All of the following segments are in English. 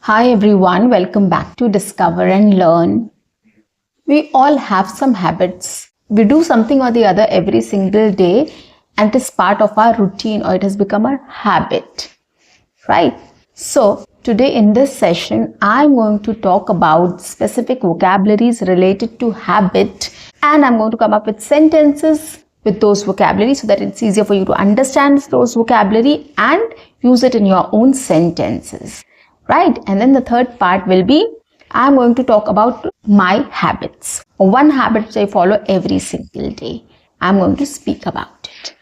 Hi everyone, welcome back to Discover and Learn. We all have some habits. We do something or the other every single day and it is part of our routine or it has become a habit, right? So today in this session, I'm going to talk about specific vocabularies related to habit and I'm going to come up with sentences with those vocabulary so that it's easier for you to understand those vocabulary and use it in your own sentences. Right, and then the third part will be I'm going to talk about my habits. One habit which I follow every single day. I'm going to speak about it.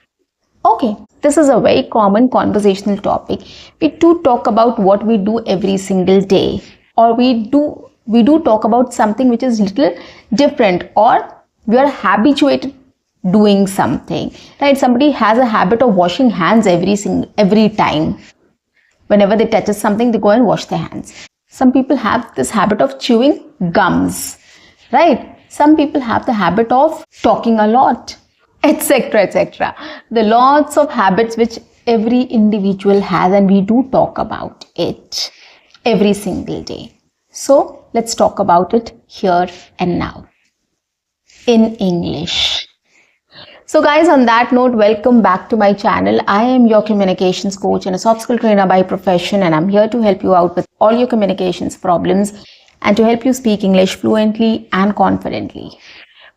Okay, this is a very common conversational topic. We do talk about what we do every single day, or we do talk about something which is little different, or we are habituated doing something. Right? Somebody has a habit of washing hands every time. Whenever they touch something, they go and wash their hands. Some people have this habit of chewing gums, right? Some people have the habit of talking a lot, etc., etc. There are lots of habits which every individual has and we do talk about it every single day. So let's talk about it here and now in English. So guys, on that note, welcome back to my channel. I am your communications coach and a soft skill trainer by profession, and I'm here to help you out with all your communications problems and to help you speak English fluently and confidently.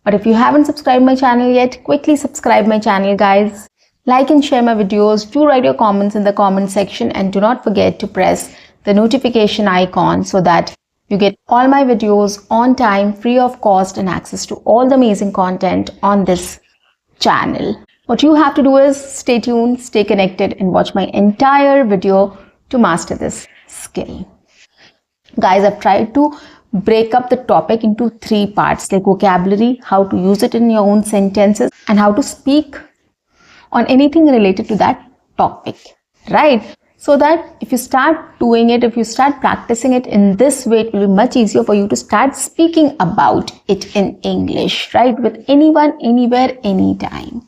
But if you haven't subscribed my channel yet, quickly subscribe my channel, guys. Like and share my videos. Do write your comments in the comment section and do not forget to press the notification icon so that you get all my videos on time, free of cost, and access to all the amazing content on this channel. What you have to do is stay tuned, stay connected, and watch my entire video to master this skill. Guys, I've tried to break up the topic into 3 parts, like vocabulary, how to use it in your own sentences, and how to speak on anything related to that topic, right? So that if you start doing it, if you start practicing it in this way, it will be much easier for you to start speaking about it in English, right? With anyone, anywhere, anytime.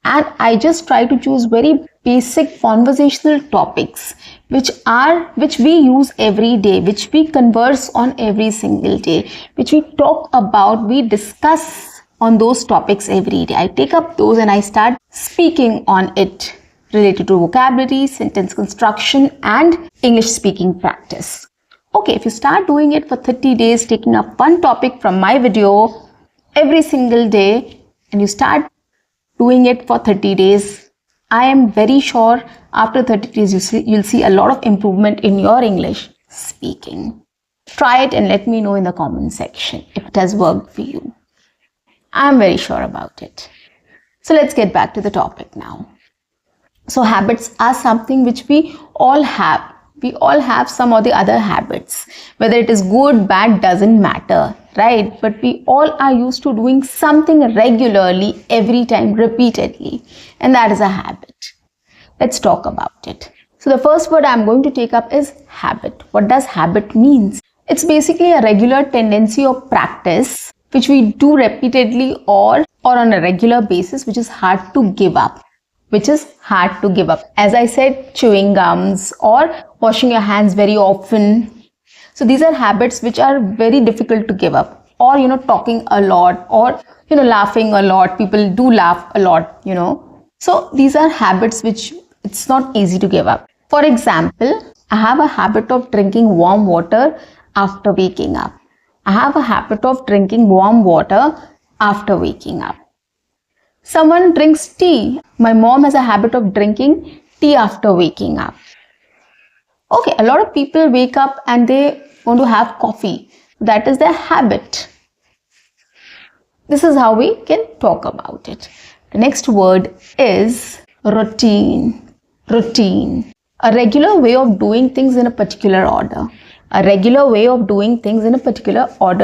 And I just try to choose very basic conversational topics which we use every day, which we converse on every single day, which we talk about, we discuss on those topics every day. I take up those and I start speaking on it, related to vocabulary, sentence construction, and English speaking practice. Okay, if you start doing it for 30 days, taking up one topic from my video every single day, and you start doing it for 30 days, I am very sure after 30 days you'll see a lot of improvement in your English speaking. Try it and let me know in the comment section if it has worked for you. I'm very sure about it. So let's get back to the topic now. So habits are something which we all have. We all have some or the other habits. Whether it is good, bad, doesn't matter, right? But we all are used to doing something regularly, every time, repeatedly. And that is a habit. Let's talk about it. So the first word I'm going to take up is habit. What does habit mean? It's basically a regular tendency or practice which we do repeatedly or on a regular basis, which is hard to give up. As I said, chewing gums or washing your hands very often. So these are habits which are very difficult to give up. Or, talking a lot, or, laughing a lot. People do laugh a lot, So these are habits which it's not easy to give up. For example, I have a habit of drinking warm water after waking up. Someone drinks tea. My mom has a habit of drinking tea after waking up. Okay, a lot of people wake up and they want to have coffee. That is their habit. This is how we can talk about it. The next word is routine. Routine. A regular way of doing things in a particular order.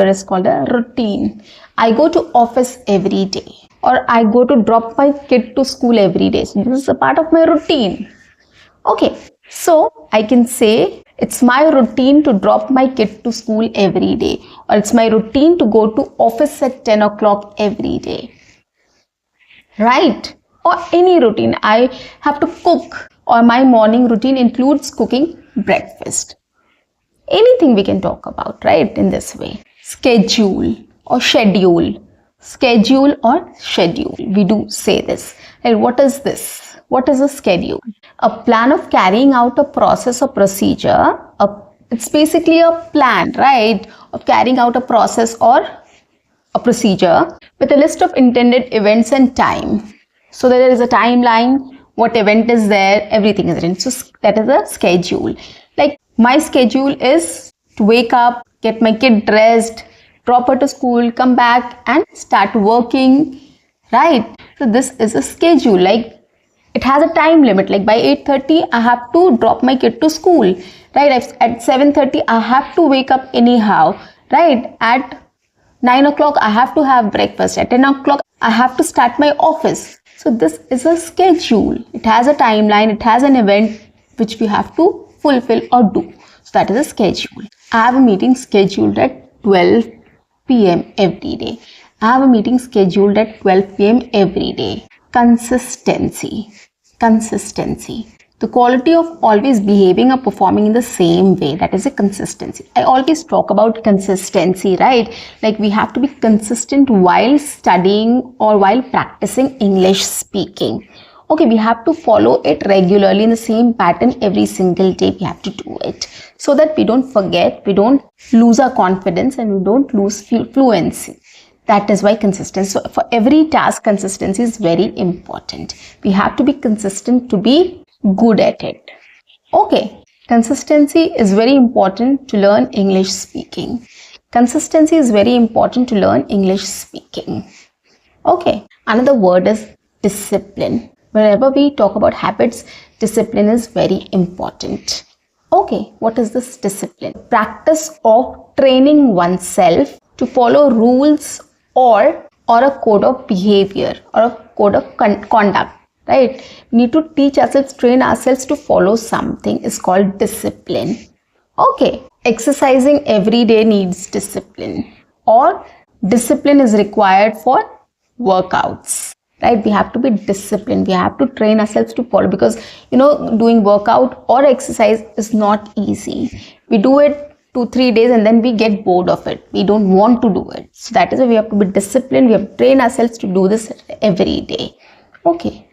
Is called a routine. I go to office every day. Or I go to drop my kid to school every day. So this is a part of my routine. Okay, so I can say it's my routine to drop my kid to school every day. Or it's my routine to go to office at 10 o'clock every day. Right? Or any routine. I have to cook. Or my morning routine includes cooking breakfast. Anything we can talk about, right? In this way. Schedule or schedule. Schedule or schedule. We do say this. Right? What is this? What is a schedule? A plan of carrying out a process or procedure. It's basically a plan, right? Of carrying out a process or a procedure with a list of intended events and time. So there is a timeline, what event is there, everything is written. So that is a schedule. Like my schedule is to wake up, get my kid dressed, drop her to school, come back and start working, right? So this is a schedule. Like it has a time limit. Like by 8:30, I have to drop my kid to school, right? At 7:30, I have to wake up anyhow, right? At 9 o'clock, I have to have breakfast. At 10 o'clock, I have to start my office. So this is a schedule. It has a timeline. It has an event which we have to fulfill or do. So that is a schedule. I have a meeting scheduled at 12 p.m. every day. I have a meeting scheduled at 12 p.m. every day. Consistency. Consistency. The quality of always behaving or performing in the same way. That is a consistency. I always talk about consistency, right? Like we have to be consistent while studying or while practicing English speaking. Okay, we have to follow it regularly in the same pattern every single day. We have to do it so that we don't forget, we don't lose our confidence and we don't lose fluency. That is why consistency. So for every task, consistency is very important. We have to be consistent to be good at it. Okay, consistency is very important to learn English speaking. Consistency is very important to learn English speaking. Okay, another word is discipline. Whenever we talk about habits, discipline is very important. Okay, what is this discipline? Practice of training oneself to follow rules or a code of behavior or a code of conduct, right? We need to teach ourselves, train ourselves to follow something is called discipline. Okay, exercising every day needs discipline or discipline is required for workouts. Right, we have to be disciplined. We have to train ourselves to follow because doing workout or exercise is not easy. We do it 2-3 days and then we get bored of it. We don't want to do it. So that is why we have to be disciplined. We have to train ourselves to do this every day. Okay,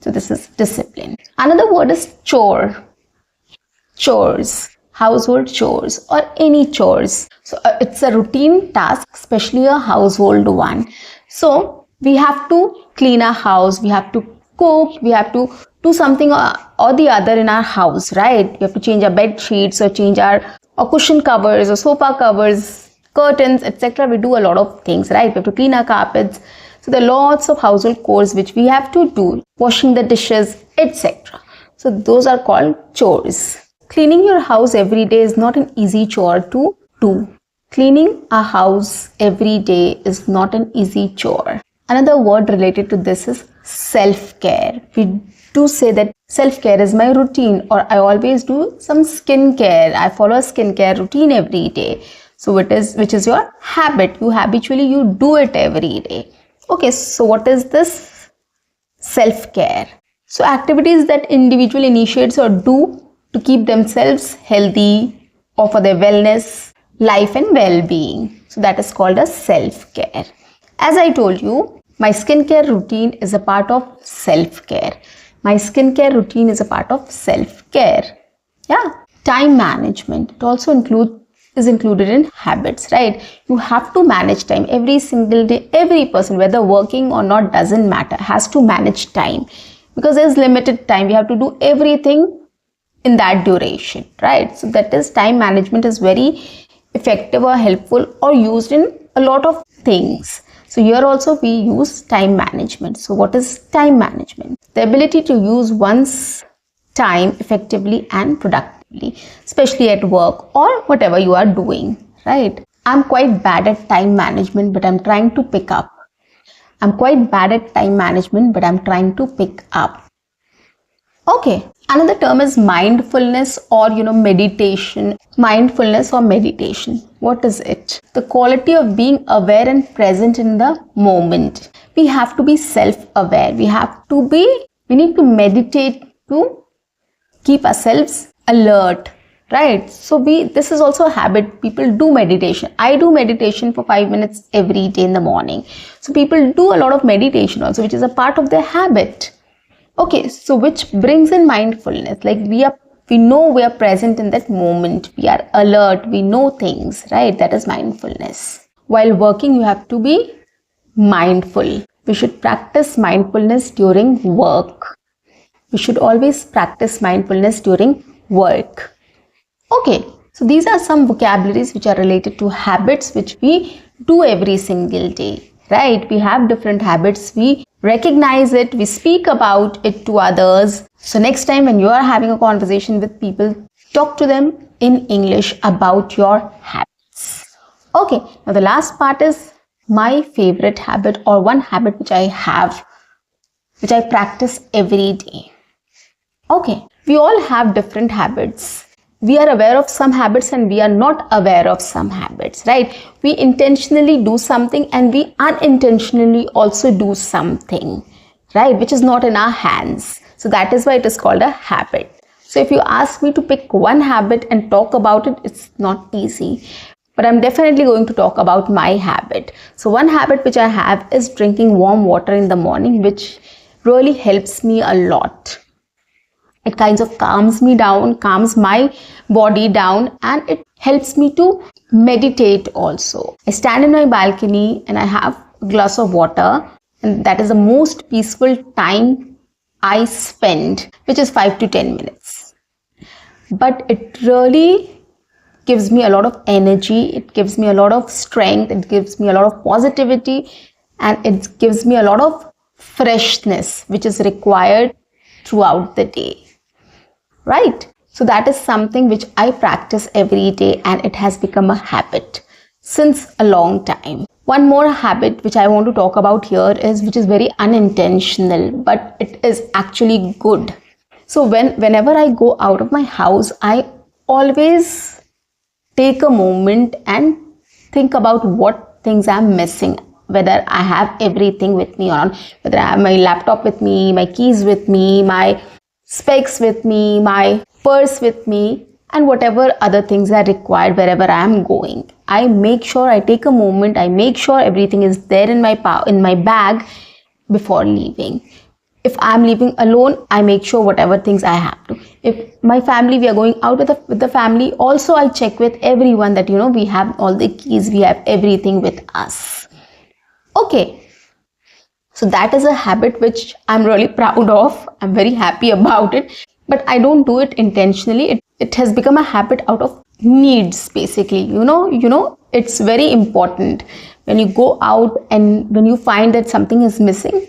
so this is discipline. Another word is chore. Chores, household chores or any chores. So it's a routine task, especially a household one. So we have to clean our house, we have to cook, we have to do something or the other in our house, right? We have to change our bed sheets or change our cushion covers or sofa covers, curtains, etc. We do a lot of things, right? We have to clean our carpets. So there are lots of household chores which we have to do, washing the dishes, etc. So those are called chores. Cleaning your house every day is not an easy chore to do. Cleaning a house every day is not an easy chore. Another word related to this is self-care. We do say that self-care is my routine or I always do some skincare. I follow a skincare routine every day. So which is your habit. You habitually do it every day. Okay, so what is this? Self-care. So activities that individual initiates or do to keep themselves healthy or for their wellness, life and well-being. So that is called as self-care. As I told you, my skincare routine is a part of self-care. My skincare routine is a part of self-care. Yeah. Time management. It also is included in habits, right? You have to manage time every single day. Every person, whether working or not, doesn't matter, has to manage time because there's limited time. We have to do everything in that duration, right? So that is time management is very effective or helpful or used in a lot of things. So here also we use time management. So what is time management? The ability to use one's time effectively and productively, especially at work or whatever you are doing, right? I'm quite bad at time management, but I'm trying to pick up. Okay. Another term is mindfulness or meditation. Mindfulness or meditation. What is it? The quality of being aware and present in the moment. We have to be self-aware. We need to meditate to keep ourselves alert, right? So this is also a habit. People do meditation. I do meditation for 5 minutes every day in the morning. So people do a lot of meditation also, which is a part of their habit. Okay, so which brings in mindfulness. Like we know we are present in that moment. We are alert. We know things, right? That is mindfulness. While working, you have to be mindful. We should practice mindfulness during work. We should always practice mindfulness during work. Okay, so these are some vocabularies which are related to habits which we do every single day, right? We have different habits. We recognize it. We speak about it to others. So next time when you are having a conversation with people, talk to them in English about your habits. Okay, now the last part is my favorite habit, or one habit which I have, which I practice every day. Okay, we all have different habits. We are aware of some habits and we are not aware of some habits, right? We intentionally do something and we unintentionally also do something, right? Which is not in our hands. So that is why it is called a habit. So if you ask me to pick one habit and talk about it, it's not easy. But I'm definitely going to talk about my habit. So one habit which I have is drinking warm water in the morning, which really helps me a lot. It kind of calms me down, calms my body down, and it helps me to meditate also. I stand in my balcony and I have a glass of water, and that is the most peaceful time I spend, which is 5 to 10 minutes. But it really gives me a lot of energy, it gives me a lot of strength, it gives me a lot of positivity, and it gives me a lot of freshness, which is required throughout the day. Right? So that is something which I practice every day, and it has become a habit since a long time. One more habit which I want to talk about here is, which is very unintentional, but it is actually good. So whenever I go out of my house, I always take a moment and think about what things I'm missing, whether I have everything with me or not, whether I have my laptop with me, my keys with me, my specs with me, my purse with me, and whatever other things are required wherever I am going. I make sure I take a moment, I make sure everything is there in my bag before leaving. If I am leaving alone, I make sure whatever things I have to. If my family, we are going out with the family, also I check with everyone that, we have all the keys, we have everything with us. Okay. So that is a habit which I'm really proud of. I'm very happy about it, but I don't do it intentionally. It has become a habit out of needs, basically. It's very important when you go out and when you find that something is missing,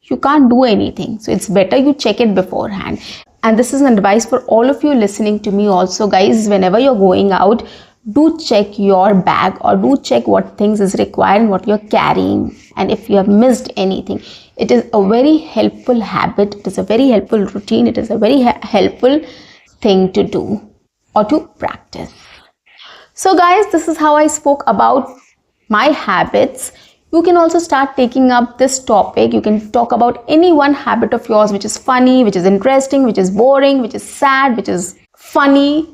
you can't do anything. So it's better you check it beforehand. And this is an advice for all of you listening to me also, guys. Whenever you're going out, do check your bag, or do check what things is required and what you're carrying, and if you have missed anything. It is a very helpful habit, it is a very helpful routine, it is a very helpful thing to do or to practice. So guys, this is how I spoke about my habits. You can also start taking up this topic. You can talk about any one habit of yours which is funny, which is interesting, which is boring, which is sad, which is funny,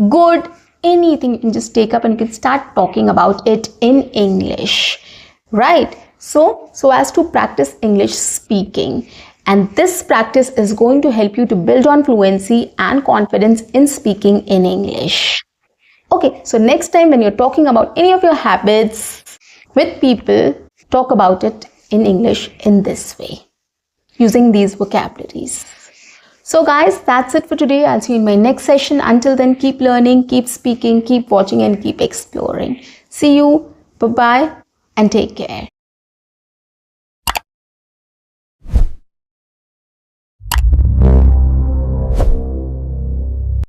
good, anything you can just take up and you can start talking about it in English, right? So as to practice English speaking. And this practice is going to help you to build on fluency and confidence in speaking in English. Okay, so next time when you're talking about any of your habits with people, talk about it in English in this way, using these vocabularies. So guys, that's it for today. I'll see you in my next session. Until then, keep learning, keep speaking, keep watching, and keep exploring. See you. Bye-bye and take care.